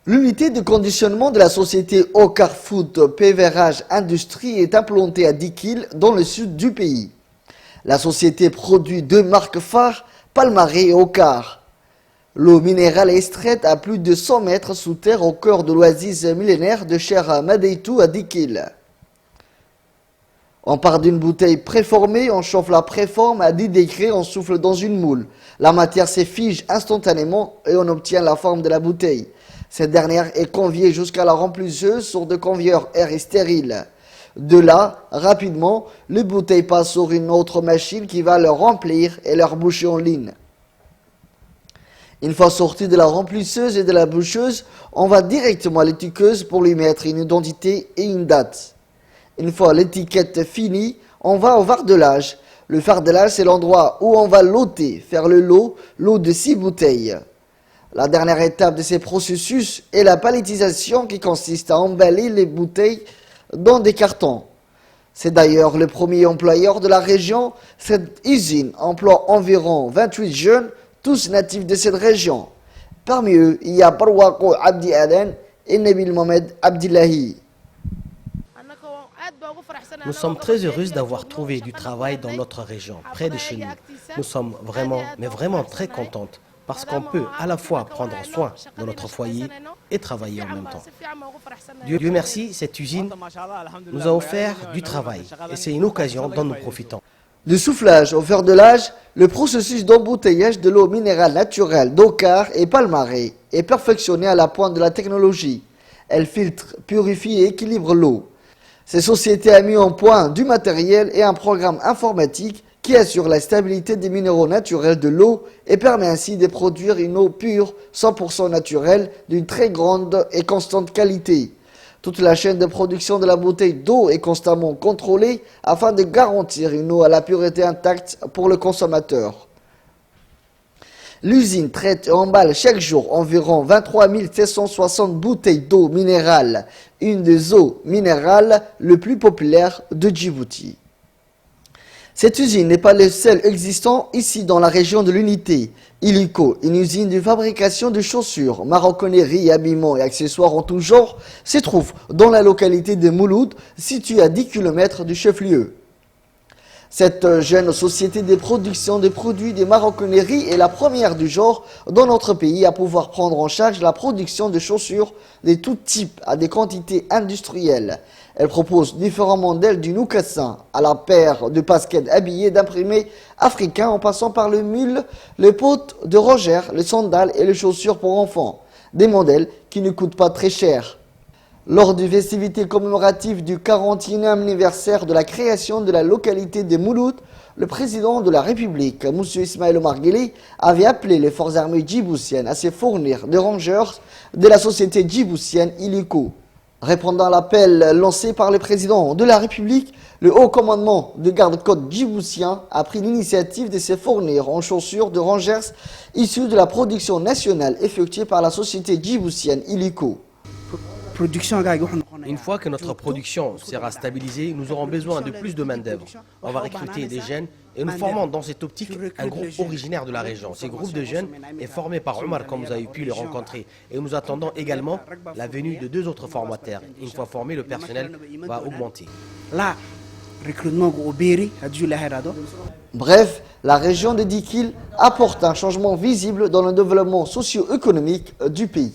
L'unité de conditionnement de la société Okar Food Beverage Industrie est implantée à Dikil, dans le sud du pays. La société produit deux marques phares, Palmaret et Okar. L'eau minérale est extraite à plus de 100 mètres sous terre au cœur de l'oasis millénaire de Cher Madeitou à Dikil. On part d'une bouteille préformée, on chauffe la préforme à 10 degrés, on souffle dans une moule. La matière s'effige instantanément et on obtient la forme de la bouteille. Cette dernière est conviée jusqu'à la remplisseuse sur de convieurs air et stérile. De là, rapidement, les bouteilles passent sur une autre machine qui va leur remplir et leur boucher en ligne. Une fois sorti de la remplisseuse et de la boucheuse, on va directement à l'étiqueuse pour lui mettre une identité et une date. Une fois l'étiquette finie, on va au fardelage. Le fardelage, c'est l'endroit où on va loter, faire le lot de 6 bouteilles. La dernière étape de ce processus est la palettisation qui consiste à emballer les bouteilles dans des cartons. C'est d'ailleurs le premier employeur de la région. Cette usine emploie environ 28 jeunes, tous natifs de cette région. Parmi eux, il y a Barwako Abdi Aden et Nabil Mohamed Abdillahi. Nous sommes très heureux d'avoir trouvé du travail dans notre région, près de chez nous. Nous sommes vraiment très contentes parce qu'on peut à la fois prendre soin de notre foyer et travailler en même temps. Dieu merci, cette usine nous a offert du travail et c'est une occasion dont nous profitons. Du soufflage au fardelage, le processus d'embouteillage de l'eau minérale naturelle d'Okar et Palmaret est perfectionné à la pointe de la technologie. Elle filtre, purifie et équilibre l'eau. Cette société a mis en point du matériel et un programme informatique qui assure la stabilité des minéraux naturels de l'eau et permet ainsi de produire une eau pure, 100% naturelle, d'une très grande et constante qualité. Toute la chaîne de production de la bouteille d'eau est constamment contrôlée afin de garantir une eau à la pureté intacte pour le consommateur. L'usine traite et emballe chaque jour environ 23 760 bouteilles d'eau minérale, une des eaux minérales les plus populaires de Djibouti. Cette usine n'est pas le seul existant ici dans la région de l'unité. Illico, une usine de fabrication de chaussures, maroquinerie, habillements et accessoires en tout genre, se trouve dans la localité de Mouloud, située à 10 km du chef-lieu. Cette jeune société de production de produits de maroquinerie est la première du genre dans notre pays à pouvoir prendre en charge la production de chaussures de tout type à des quantités industrielles. Elle propose différents modèles du mocassin à la paire de baskets habillées d'imprimés africains en passant par le mule, les potes de Roger, les sandales et les chaussures pour enfants. Des modèles qui ne coûtent pas très cher. Lors des festivités commémoratives du 41e anniversaire de la création de la localité de Mouloud, le président de la République, M. Ismaël Omar Guelleh, avait appelé les forces armées djiboutiennes à se fournir de rangers de la société djiboutienne Illico. Répondant à l'appel lancé par le président de la République, le haut commandement de garde-côte djiboutien a pris l'initiative de se fournir en chaussures de rangers issues de la production nationale effectuée par la société djiboutienne Illico. Une fois que notre production sera stabilisée, nous aurons besoin de plus de main-d'œuvre. On va recruter des jeunes et nous formons dans cette optique un groupe originaire de la région. Ce groupe de jeunes est formé par Omar, comme vous avez pu le rencontrer. Et nous attendons également la venue de 2 autres formateurs. Une fois formé, le personnel va augmenter. Bref, la région de Dikil apporte un changement visible dans le développement socio-économique du pays.